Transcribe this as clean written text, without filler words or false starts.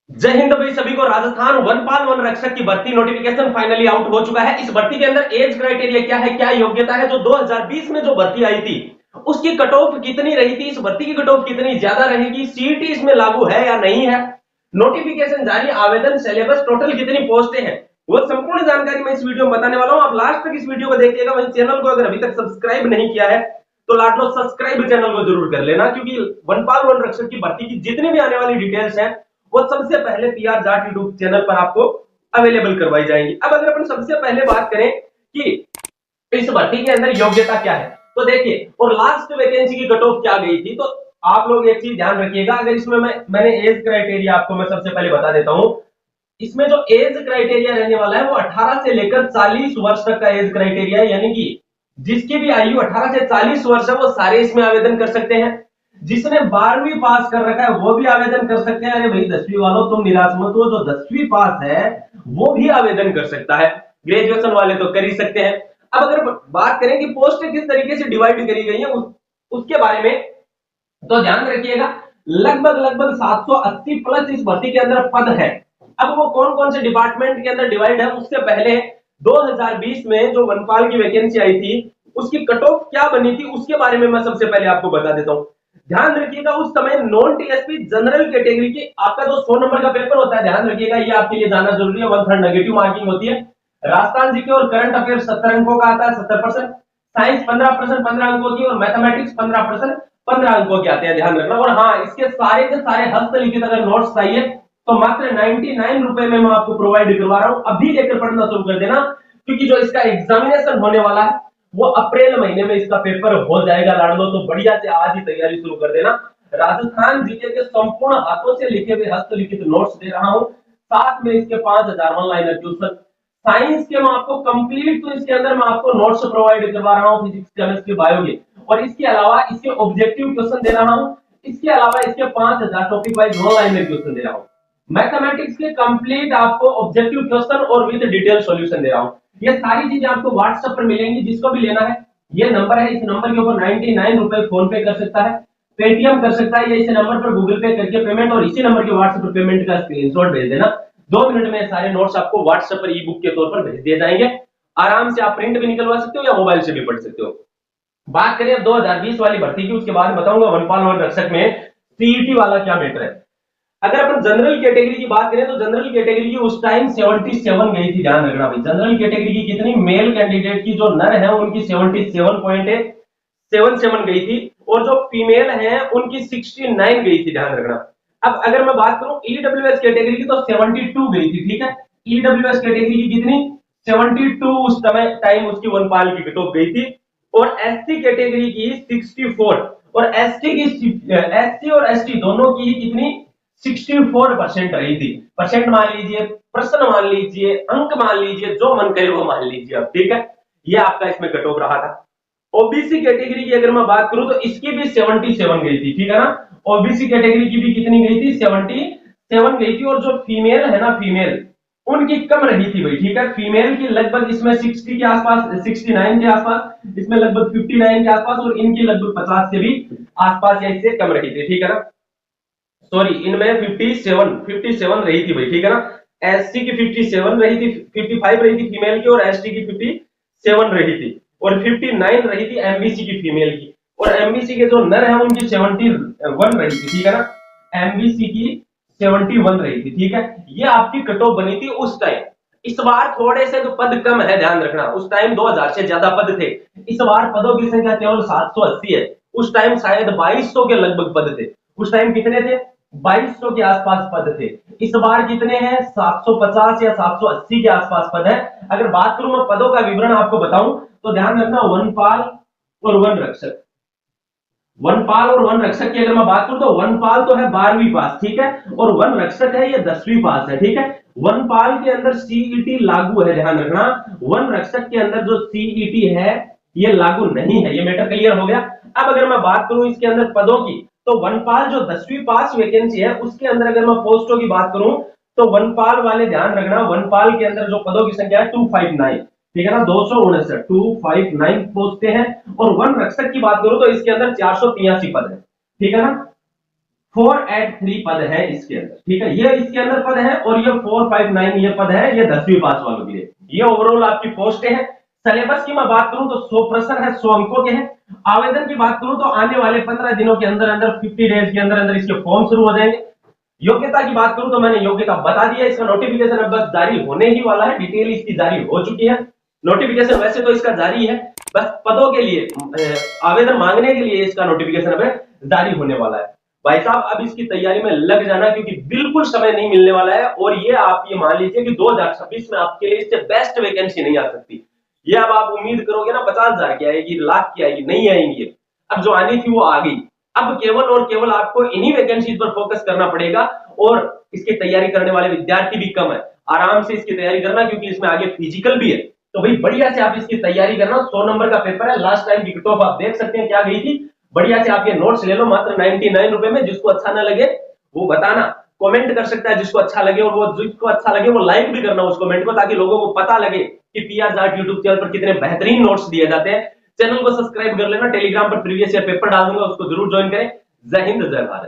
जय हिंद भाई सभी को। राजस्थान वनपाल वन रक्षक की भर्ती नोटिफिकेशन फाइनली आउट हो चुका है। इस भर्ती के अंदर एज क्राइटेरिया क्या है, क्या योग्यता है, जो 2020 में जो भर्ती आई थी उसकी कट ऑफ कितनी रही थी, इस भर्ती की कट ऑफ कितनी ज्यादा रहेगी, सीईटी इसमें लागू है या नहीं है, नोटिफिकेशन जारी, आवेदन, सिलेबस, टोटल कितनी पोस्टें हैं, वो संपूर्ण जानकारी मैं इस वीडियो में बताने वाला हूं। आप लास्ट तक इस वीडियो को देखिएगा। वहीं चैनल को अगर अभी तक सब्सक्राइब नहीं किया है तो लाडलो सब्सक्राइब चैनल को जरूर कर लेना, क्योंकि वनपाल वन रक्षक की भर्ती की जितनी भी आने वाली डिटेल्स हैं वो सबसे पहले पीआर जाट यूट्यूब चैनल पर आपको अवेलेबल करवाई जाएंगी। अब अगर अपन सबसे पहले बात करें कि इस भर्ती के अंदर योग्यता क्या है, तो देखिए, और लास्ट वैकेंसी की कट ऑफ क्या गई थी, तो आप लोग एक चीज ध्यान रखिएगा। अगर इसमें मैंने एज क्राइटेरिया आपको मैं सबसे पहले बता देता हूं। इसमें जो एज क्राइटेरिया रहने वाला है वो 18 से लेकर 40 वर्ष तक का एज क्राइटेरिया है, यानी कि जिसकी भी आयु 18 से 40 वर्ष है वो सारे इसमें आवेदन कर सकते हैं। जिसने 12वीं पास कर रखा है वो भी आवेदन कर सकते हैं। अरे भाई 10वीं वालों तुम निराश मत हो, जो 10वीं पास है वो भी आवेदन कर सकता है। ग्रेजुएशन वाले तो कर ही सकते हैं। अब अगर बात करें कि पोस्ट किस तरीके से डिवाइड करी गई है उसके बारे में, तो ध्यान रखिएगा। लगभग लगभग 780 प्लस इस भर्ती के अंदर पद है। अब वो कौन कौन से डिपार्टमेंट के अंदर डिवाइड है, उससे पहले 2020 में जो वनपाल की वैकेंसी आई थी उसकी कट ऑफ क्या बनी थी उसके बारे में मैं सबसे पहले आपको बता देता हूं। ध्यान रखिएगा, उस समय नॉन टीएसपी जनरल कैटेगरी की आपका जो 100 नंबर का पेपर होता है, ध्यान रखिएगा ये आपके लिए जानना जरूरी है। 1/3 नेगेटिव मार्किंग होती है। राजस्थान जीके और करंट अफेयर 70 अंकों का आता है, 70%। साइंस 15%, 15 अंकों की, और मैथमेटिक्स 15%, 15 अंकों के आते हैं, ध्यान रखना। और हाँ, इसके सारे के सारे हस्तलिखित अगर नोट्स चाहिए तो मात्र 99 रुपए में मैं आपको प्रोवाइड करवा रहा हूं। अभी लेकर पढ़ना शुरू कर देना, क्योंकि जो इसका एग्जामिनेशन होने वाला है वो अप्रैल महीने में इसका पेपर हो जाएगा लाडलो। तो बढ़िया से आज ही तैयारी शुरू कर देना। राजस्थान जीके के संपूर्ण हाथों से लिखे हुए हस्तलिखित नोट्स दे रहा हूं, साथ में इसके 5000 ऑनलाइन क्वेश्चन। साइंस के मैं आपको कंप्लीट, तो इसके अंदर मैं आपको नोट्स प्रोवाइड करवा रहा हूं, फिजिक्स, केमिस्ट्री, बायो के। और इसके अलावा इसके ऑब्जेक्टिव क्वेश्चन दे रहा हूं। इसके अलावा इसके 5000 टॉपिक वाइज ऑनलाइन में क्वेश्चन दे रहा हूं। मैथमेटिक्स के कंप्लीट आपको ऑब्जेक्टिव क्वेश्चन और विद डिटेल सॉल्यूशन दे रहा हूं। ये सारी चीजें आपको व्हाट्सएप पर मिलेंगी। जिसको भी लेना है ये नंबर है, इस नंबर के ऊपर 99 रुपए फोन पे कर सकता है, पेटीएम कर सकता है, या इस नंबर पर गूगल पे करके पेमेंट, और इसी नंबर के व्हाट्सएप पर पेमेंट का स्क्रीनशॉट भेज देना। 2 मिनट में सारे नोट्स आपको व्हाट्सएप पर ई बुक के तौर पर भेज दिए जाएंगे। आराम से आप प्रिंट भी निकलवा सकते हो या मोबाइल से भी पढ़ सकते हो। बात करें 2020 वाली भर्ती की, उसके बाद बताऊंगा वनपाल वन रक्षक में सीईटी वाला क्या मैटर है। अगर अपन जनरल कैटेगरी की बात करें तो जनरल कैटेगरी की उस टाइम 77 गई थी। ध्यान रखना भाई, जनरल कैटेगरी की कितनी, मेल कैंडिडेट की जो नर है उनकी 77.77 गई थी, और जो फीमेल है उनकी 69 गई थी। ध्यान रखना। अब अगर मैं बात करूं ईडब्ल्यूएस कैटेगरी की तो 72 गई थी। ठीक है, ईडब्ल्यूएस कैटेगरी की कितनी, 72 उस समय टाइम उसकी वनपाल की कट ऑफ गई थी। और एसटी कैटेगरी की 64, और एसटी और एसटी दोनों की कितनी, 64% रही थी। परसेंट मान लीजिए, प्रश्न मान लीजिए, अंक मान लीजिए, जो मन करे वो मान लीजिए। अब ठीक है, ये आपका इसमें कट ऑफ रहा था। ओबीसी कैटेगरी की अगर मैं बात करूं तो इसकी भी 77 गई थी। ठीक है ना, ओबीसी कैटेगरी की भी कितनी गई थी, 77 गई थी। और जो फीमेल है ना, फीमेल उनकी कम रही थी भाई। ठीक है, फीमेल की लगभग इसमें 60 के आसपास, 69 के आसपास, इसमें लगभग 59 के आसपास, और इनकी लगभग 50 से भी आसपास या इससे कम रही थी। ठीक है ना, सॉरी, इनमें 57 रही थी भाई। ठीक है ना, एससी की 57 रही थी, 55 रही थी फीमेल की, और एसटी की 57 रही थी, और 59 रही थी एमबीसी की फीमेल की। और एमबीसी के जो नर है उनकी 71 रही थी। ठीक है ना, एमबीसी की 71 रही थी। ठीक है, ये आपकी कट ऑफ बनी थी उस टाइम। इस बार थोड़े से तो पद कम है, ध्यान रखना। उस टाइम 2000 से ज्यादा पद थे, इस बार पदों की संख्या केवल 780 है। उस टाइम शायद 2200 के लगभग पद थे। उस टाइम कितने थे, 2200 के आसपास पद थे। इस बार कितने हैं, 750 या 780 के आसपास पद है। अगर बात करूं मैं पदों का विवरण आपको बताऊं तो ध्यान रखना, वनपाल और वन रक्षक, वनपाल और वन रक्षक की अगर मैं बात करूं तो वनपाल तो है 12वीं पास, ठीक है, और वन रक्षक है ये 10वीं पास है। ठीक है, वनपाल के अंदर सीईटी लागू है, ध्यान रखना। वन रक्षक के अंदर जो सीईटी है ये लागू नहीं है। ये मैटर क्लियर हो गया। अब अगर मैं बात करूं इसके अंदर पदों की, तो वनपाल जो 10वीं पास वैकेंसी है उसके अंदर अगर मैं पोस्टों की बात करूं तो वनपाल वाले ध्यान रखना, वनपाल के अंदर जो पदों की संख्या है 259, ठीक है ना, 259, 259 पोस्टें हैं। और वन रक्षक की बात करूं तो इसके अंदर 483 पद है। ठीक है ना, 483 पद है इसके अंदर, ठीक है, ये इसके अंदर पद है, और ये 459 ये पद है, ये 10वीं पास वालों के लिए। ये ओवरऑल आपकी पोस्ट है। सिलेबस की मैं बात करूं तो 100 प्रश्न है, 100 अंकों के हैं। आवेदन की बात करूं तो आने वाले 15 दिनों के अंदर अंदर, 50 डेज के अंदर अंदर इसके फॉर्म शुरू हो जाएंगे। योग्यता की बात करूं तो मैंने योग्यता बता दिया, इसका नोटिफिकेशन अब बस जारी होने ही वाला है, डिटेल इसकी जारी हो चुकी है। नोटिफिकेशन वैसे तो इसका जारी है, बस पदों के लिए आवेदन मांगने के लिए इसका नोटिफिकेशन अब जारी होने वाला है। भाई साहब अब इसकी तैयारी में लग जाना, क्योंकि बिल्कुल समय नहीं मिलने वाला है, और ये आप ये मान लीजिए कि 2026 में आपके लिए इससे बेस्ट वैकेंसी नहीं आ सकती। ये अब आप उम्मीद करोगे ना 50,000 की आएगी, लाख की आएगी, नहीं आएंगी। अब जो आनी थी वो आ गई। अब केवल और केवल आपको इन्हीं वैकेंसीज पर फोकस करना पड़ेगा, और इसकी तैयारी करने वाले विद्यार्थी भी कम है। आराम से इसकी तैयारी करना, क्योंकि इसमें आगे फिजिकल भी है। तो भाई बढ़िया से आप इसकी तैयारी करना। 100 नंबर का पेपर है, लास्ट टाइम की कट ऑफ आप देख सकते हैं क्या गई थी। बढ़िया से आप ये नोट्स ले लो, मात्र 99 रुपए में। जिसको अच्छा ना लगे वो बताना, कमेंट कर सकता है जिसको अच्छा लगे, और वो जिसको अच्छा लगे वो लाइक भी करना उस कमेंट को, ताकि लोगों को पता लगे कि पीआर जाट यूट्यूब चैनल पर कितने बेहतरीन नोट्स दिए जाते हैं। चैनल को सब्सक्राइब कर लेना, टेलीग्राम पर प्रीवियस ईयर पेपर डाल दूंगा, उसको जरूर ज्वाइन करें। जय हिंद, जय भारत।